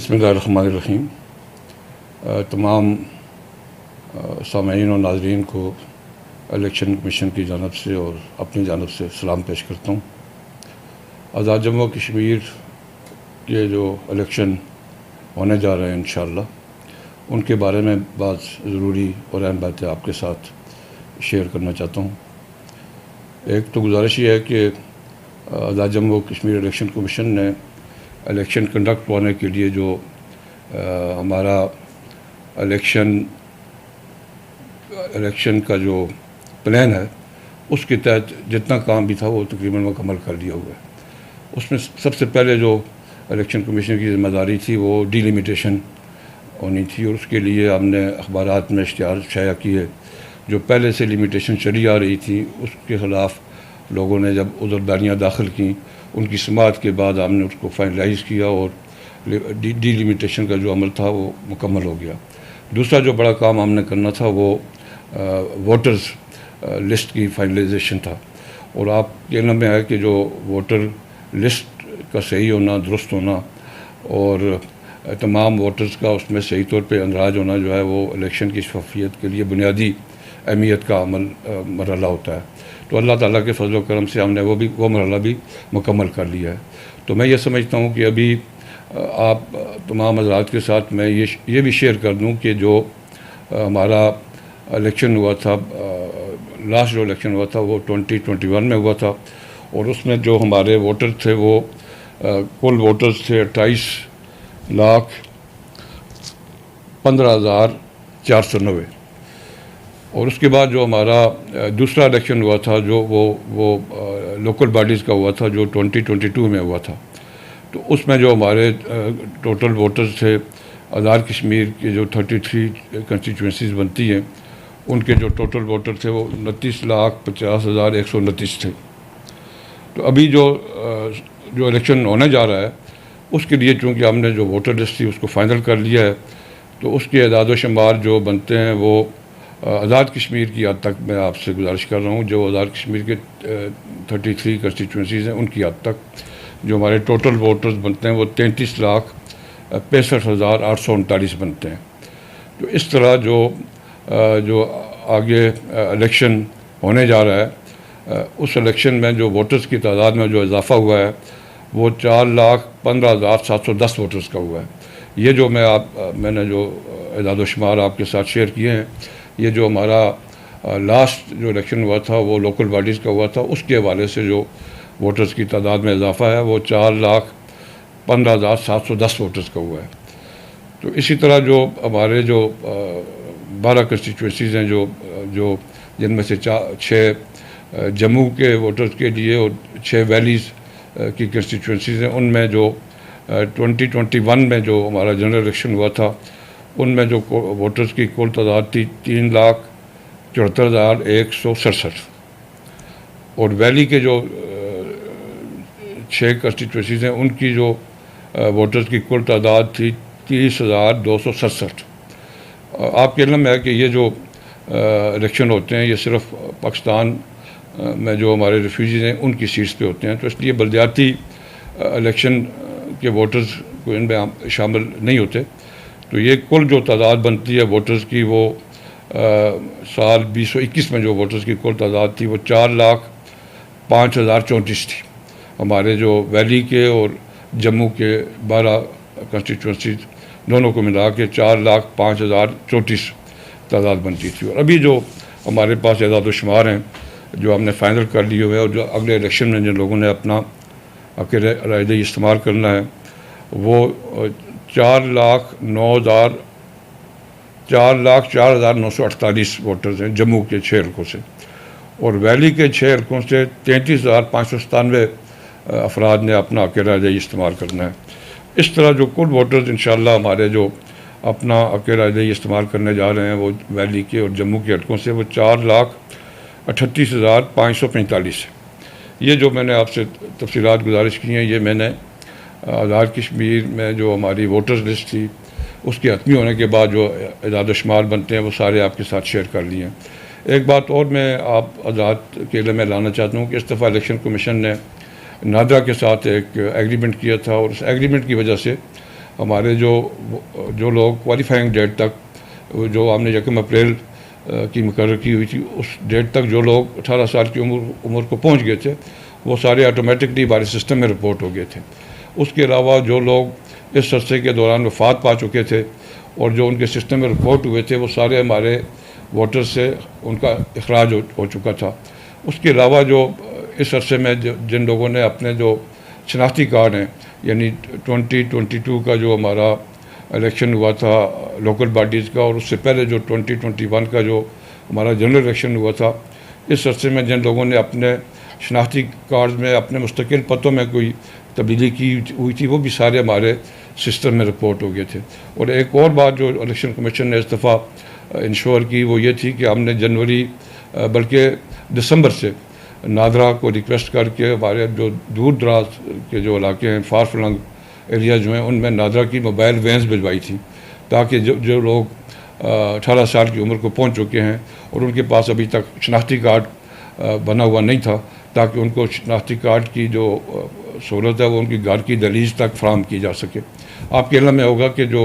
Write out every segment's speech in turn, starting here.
बिस्मिल्लाहिर्रहमानिर्रहीम। तमाम सामईन और नाज़रीन को इलेक्शन कमीशन की जानब से और अपनी जानब से सलाम पेश करता हूँ। आज़ाद जम्मू कश्मीर के जो इलेक्शन होने जा रहे हैं इंशाअल्लाह, उनके बारे में बात ज़रूरी और अहम बातें आपके साथ शेयर करना चाहता हूँ। एक तो गुजारिश ये है कि आज़ाद जम्मू कश्मीर इलेक्शन कमीशन ने इलेक्शन कंडक्ट होने के लिए जो हमारा इलेक्शन का जो प्लान है, उसके तहत जितना काम भी था वो तकरीबन मुकम्मल कर लिया हुआ है। उसमें सबसे पहले जो इलेक्शन कमीशन की ज़िम्मेदारी थी वो डिलिमिटेशन होनी थी, और उसके लिए हमने अखबारात में इश्तिहार शाया किए। जो पहले से लिमिटेशन चली आ रही थी उसके ख़िलाफ़ लोगों ने जब उज़रदारियाँ दाखिल की, उनकी समाअत के बाद हमने उसको फाइनलाइज़ किया और डिलिमिटेशन का जो अमल था वो मुकम्मल हो गया। दूसरा जो बड़ा काम हमने करना था वो वोटर्स लिस्ट की फाइनलाइजेशन था। और आपके इल्म में है कि जो वोटर लिस्ट का सही होना, दुरुस्त होना और तमाम वोटर्स का उसमें सही तौर पे अंदराज होना जो है वो इलेक्शन की शफाफियत के लिए बुनियादी अहमियत का मरहला होता है। तो अल्लाह ताला के फजल व करम से हमने वो मरहला भी मुकम्मल कर लिया है। तो मैं ये समझता हूँ कि अभी आप तमाम हज़रात के साथ मैं ये भी शेयर कर दूँ कि जो हमारा इलेक्शन हुआ था, लास्ट जो इलेक्शन हुआ था वो 2021 में हुआ था, और उसमें जो हमारे वोटर थे वो कुल वोटर्स थे 28,15,490। और उसके बाद जो हमारा दूसरा इलेक्शन हुआ था जो वो लोकल बॉडीज़ का हुआ था जो 2022 में हुआ था, तो उसमें जो हमारे टोटल वोटर्स थे आज़ाद कश्मीर के जो 33 कंस्टिट्यूंसीज़ बनती हैं, उनके जो टोटल वोटर थे वो 29,50,129 थे। तो अभी जो इलेक्शन होने जा रहा है उसके लिए चूँकि हमने जो वोटर लिस्ट थी उसको फ़ाइनल कर लिया है, तो उसके अदाद व शुमार जो बनते हैं वो आज़ाद कश्मीर की हद तक मैं आपसे गुजारिश कर रहा हूँ, जो आज़ाद कश्मीर के 33 कंस्टिट्यूंसीज़ हैं उनकी हद तक जो हमारे टोटल वोटर्स बनते हैं वो 33,65,839 बनते हैं। तो इस तरह जो आगे इलेक्शन होने जा रहा है, उस इलेक्शन में जो वोटर्स की तादाद में जो इजाफ़ा हुआ है वो 4,15,710 वोटर्स का हुआ है। ये जो मैंने जो इदाद व शुमार आपके साथ शेयर किए हैं, ये जो हमारा लास्ट जो इलेक्शन हुआ था वो लोकल बॉडीज़ का हुआ था, उसके हवाले से जो वोटर्स की तादाद में इजाफ़ा है वो 4,15,710 वोटर्स का हुआ है। तो इसी तरह जो हमारे जो 12 कंस्टिट्यूंसीज़ हैं जो जिनमें से 6 जम्मू के वोटर्स के लिए और 6 वैलीज़ की कंस्टिट्यूंसीज़ हैं, उनमें जो 2021 में जो हमारा जनरल इलेक्शन हुआ था उनमें जो वोटर्स की कुल तादाद थी 3,74,167, और वैली के जो 6 कंस्टिट्यूंसीज़ हैं उनकी जो वोटर्स की कुल तादाद थी 30,267। आपके इल्म में है कि ये जो इलेक्शन होते हैं ये सिर्फ पाकिस्तान में जो हमारे रेफ्यूजीज़ हैं उनकी सीट्स पे होते हैं, तो इसलिए बलदियाती इलेक्शन के वोटर्स को इनमें शामिल नहीं होते। तो ये कुल जो तादाद बनती है वोटर्स की वो साल 2021 में जो वोटर्स की कुल तादाद थी वो 4,05,034 थी। हमारे जो वैली के और जम्मू के 12 कंस्टिट्यूंसी दोनों को मिला के 4,05,034 तादाद बनती थी। और अभी जो हमारे पास एदाद व शुमार हैं जो हमने फ़ाइनल कर लिए हुए हैं, और जो अगले इलेक्शन में जिन लोगों ने अपना अकेले रायदे इस्तेमाल करना है वो 4,04,948 वोटर्स हैं जम्मू के 6 हल्कों से, और वैली के 6 हल्कों से 33,597 अफराद ने अपना अकेला रायदे इस्तेमाल करना है। इस तरह जो कुल वोटर्स इंशाअल्लाह हमारे जो अपना अकेला रायदे इस्तेमाल करने जा रहे हैं वो वैली के और जम्मू के हल्कों से वो 4,38,545 है। ये जो मैंने आपसे तफसीलात गुजारिश की हैं ये मैंने आज़ाद कश्मीर में जो हमारी वोटर्स लिस्ट थी उसके हतमी होने के बाद जो इदाद व शुमार बनते हैं वो सारे आपके साथ शेयर कर लिए हैं। एक बात और मैं आप आज़ाद के इल्म में लाना चाहता हूँ कि इस दफ़ा इलेक्शन कमीशन ने नादरा के साथ एक एग्रीमेंट किया था, और उस एग्रीमेंट की वजह से हमारे जो लोग क्वालिफाइंग डेट तक, जो हमने 1 अप्रैल की मुकर्रर की हुई थी, उस डेट तक जो लोग 18 साल की उम्र को पहुंच गए थे, वो सारे ऑटोमेटिकली हमारे सिस्टम में रिपोर्ट हो गए थे। उसके अलावा जो लोग इस अरसे के दौरान वफात पा चुके थे और जो उनके सिस्टम में रिपोर्ट हुए थे, वो सारे हमारे वोटर से उनका इखराज हो चुका था। उसके अलावा जो इस अरसे में जिन लोगों ने अपने जो शनाख्ती कार्ड हैं, यानी 2022 का जो हमारा इलेक्शन हुआ था लोकल बॉडीज़ का, और उससे पहले जो 2021 का जो हमारा जनरल इलेक्शन हुआ था, इस अरसे में जिन लोगों ने अपने शनाख्ती कार्ड में अपने मुस्तकिल पतों में कोई तब्दीली की हुई थी, वो भी सारे हमारे सिस्टम में रिपोर्ट हो गए थे। और एक और बात जो इलेक्शन कमीशन ने इस दफ़ा इंश्योर की, वो ये थी कि हमने जनवरी बल्कि दिसंबर से नादरा को रिक्वेस्ट करके हमारे जो दूर दराज के जो इलाके हैं, फार फ्लंग एरिया जो हैं, उनमें नादरा की मोबाइल वैन्स भिजवाई थी, ताकि जो लोग 18 साल की उम्र को पहुंच चुके हैं और उनके पास अभी तक शनाख्ती कार्ड बना हुआ नहीं था, ताकि उनको शनाख्ती कार्ड की जो सहूलत है वो उनकी घर की दहलीज तक फराहम की जा सके। आपके इल्म में होगा कि जो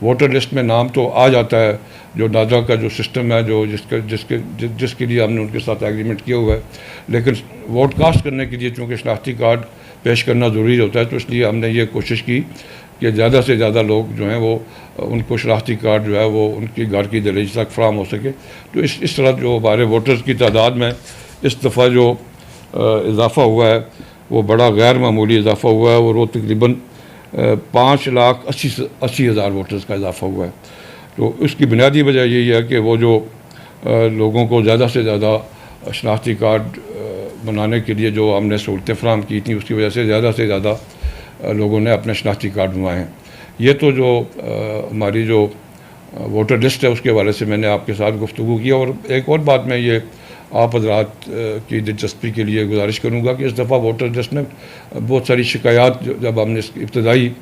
वोटर लिस्ट में नाम तो आ जाता है, जो नादरा का जो सिस्टम है, जो जिसके लिए हमने उनके साथ एग्रीमेंट किया हुआ है, लेकिन वोट कास्ट करने के लिए चूँकि शनाख्ती कार्ड पेश करना ज़रूरी होता है, तो इसलिए हमने ये कोशिश की कि ज़्यादा से ज़्यादा लोग जो हैं वो उनको शनाख्ती कार्ड जो है वो उनकी घर की दहलीज तक फराहम हो सके। तो इस तरह जो हमारे वोटर्स की तादाद में इस दफ़ा जो इजाफ़ा हुआ है, वो बड़ा गैर मामूली इजाफ़ा हुआ है, और वो तकरीबन 5,80,000 वोटर्स का इजाफ़ा हुआ है। तो इसकी बुनियादी वजह यही है कि वो जो लोगों को ज़्यादा से ज़्यादा शनाख्ती कार्ड बनाने के लिए जो हमने सहूलतें फराहम की थी, उसकी वजह से ज़्यादा लोगों ने अपने शनाख्ती कार्ड बनवाए हैं। ये तो जो हमारी जो वोटर लिस्ट है उसके हवाले से मैंने आपके साथ गुफ्तगू की। और एक और बात मैं ये आप हज़रात की दिलचस्पी के लिए गुजारिश करूँगा कि इस दफ़ा वोटर लिस्ट में बहुत सारी शिकायत, जब हमने इब्तदाई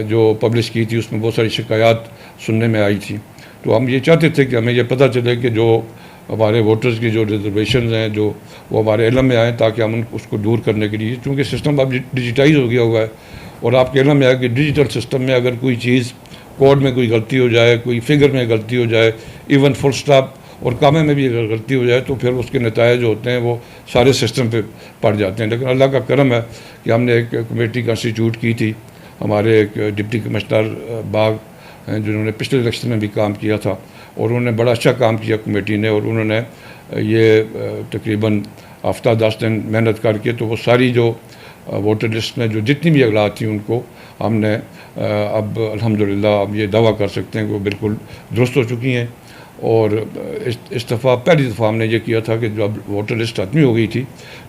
जो पब्लिश की थी उसमें बहुत सारी शिकायत सुनने में आई थी, तो हम ये चाहते थे कि हमें ये पता चले कि जो हमारे वोटर्स की जो रिजर्वेशन हैं जो वो हमारे इल्म में आएँ, ताकि हम उसको दूर करने के लिए, चूँकि सिस्टम अब डिजिटाइज हो गया हुआ है और आपके इल्म में आए कि डिजिटल सिस्टम में अगर कोई चीज़ कोड में कोई गलती हो जाए, कोई फिगर में गलती हो जाए, इवन फुल स्टॉप और कामे में भी अगर गलती हो जाए, तो फिर उसके नतायज जो होते हैं वो सारे सिस्टम पे पड़ जाते हैं। लेकिन अल्लाह का करम है कि हमने एक कमेटी कंस्टिट्यूट की थी, हमारे एक डिप्टी कमिश्नर बाग हैं जिन्होंने पिछले इलेक्शन में भी काम किया था, और उन्होंने बड़ा अच्छा काम किया कमेटी ने, और उन्होंने ये तकरीबन हफ्ता 10 दिन मेहनत करके तो वो सारी जो वोटर लिस्ट में जो जितनी भी अगलात थी उनको हमने अब अल्हम्दुलिल्लाह अब ये दावा कर सकते हैं कि वो बिल्कुल दुरुस्त हो चुकी हैं। और इस दफ़ा पहली दफ़ा हमने ये किया था कि जब वोटर लिस्ट खत्म हो गई थी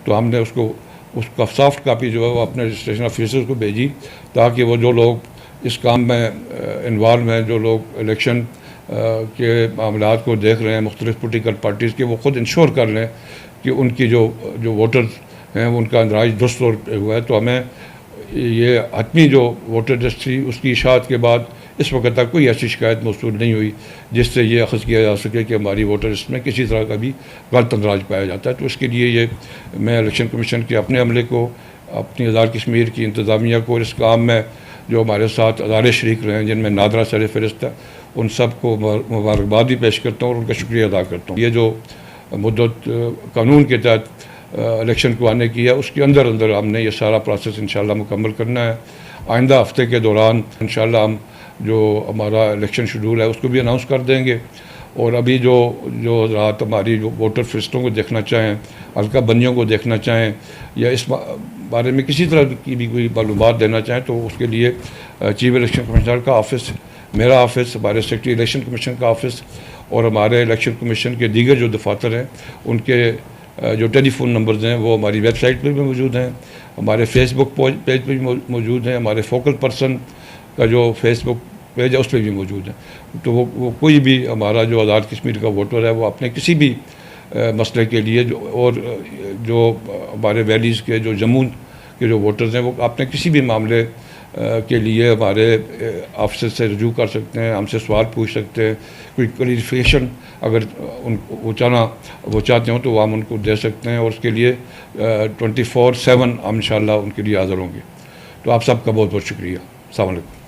तो हमने उसका सॉफ्ट कापी जो है वो अपने रजिस्ट्रेशन ऑफिसर्स को भेजी, ताकि वो जो लोग इस काम में इन्वॉल्व हैं, जो लोग इलेक्शन के मामलात को देख रहे हैं मुख्तलिफ पोलिटिकल पार्टीज़ के, वो ख़ुद इंश्योर कर लें कि उनकी जो वोटर्स हैं वो उनका अंदाज दुरुस्त हुआ है। तो हमें ये हतमी जो वोटर लिस्ट थी उसकी इशाअत के बाद इस वक्त तक कोई ऐसी शिकायत मौसूल नहीं हुई जिससे ये अखज़ किया जा सके कि हमारी वोटर लिस्ट में किसी तरह का भी गलत अंदाज पाया जाता है। तो इसके लिए ये मैं इलेक्शन कमीशन के अपने अमले को, अपनी आज़ाद कश्मीर की इंतज़ामिया को, इस काम में जो हमारे साथ अदारे शरीक रहे हैं जिनमें नादरा सर फहरिस्त है, उन सब को मुबारकबाद भी पेश करता हूँ और उनका शुक्रिया अदा करता हूँ। ये जो मुद्दत कानून के तहत इलेक्शन को आने की है, उसके अंदर हमने ये सारा प्रोसेस इंशाल्लाह मुकम्मल करना है। आइंदा हफ्ते के दौरान इंशाल्लाह हम जो हमारा इलेक्शन शेड्यूल है उसको भी अनाउंस कर देंगे। और अभी जो रात हमारी जो वोटर फहरिस्तों को देखना चाहें, हल्का बंदियों को देखना चाहें, या इस बारे में किसी तरह की भी कोई मालूमात देना चाहें, तो उसके लिए चीफ इलेक्शन कमिश्नर का ऑफिस, मेरा ऑफिस, हमारे सेक्रेटरी इलेक्शन कमीशन का ऑफिस और हमारे इलेक्शन कमीशन के दीगर जो दफातर हैं उनके जो टेलीफोन नंबर्स हैं वो हमारी वेबसाइट पर भी मौजूद हैं, हमारे फेसबुक पेज पर भी मौजूद हैं, हमारे फोकल पर्सन का जो फेसबुक पेज है उस पर भी मौजूद है। तो वो कोई भी हमारा जो आज़ाद कश्मीर का वोटर है वो अपने किसी भी मसले के लिए जो हमारे वैलीज़ के जो जम्मू के जो वोटर्स हैं वो अपने किसी भी मामले के लिए हमारे ऑफिसर से रजू कर सकते हैं, हमसे सवाल पूछ सकते हैं, कोई क्लैरिफिकेशन अगर वो चाहते हो तो हम उनको दे सकते हैं, और उसके लिए 24/7 हम इंशाल्लाह उनके लिए हाज़िर होंगे। तो आप सबका बहुत बहुत शुक्रिया। अस्सलाम वालेकुम।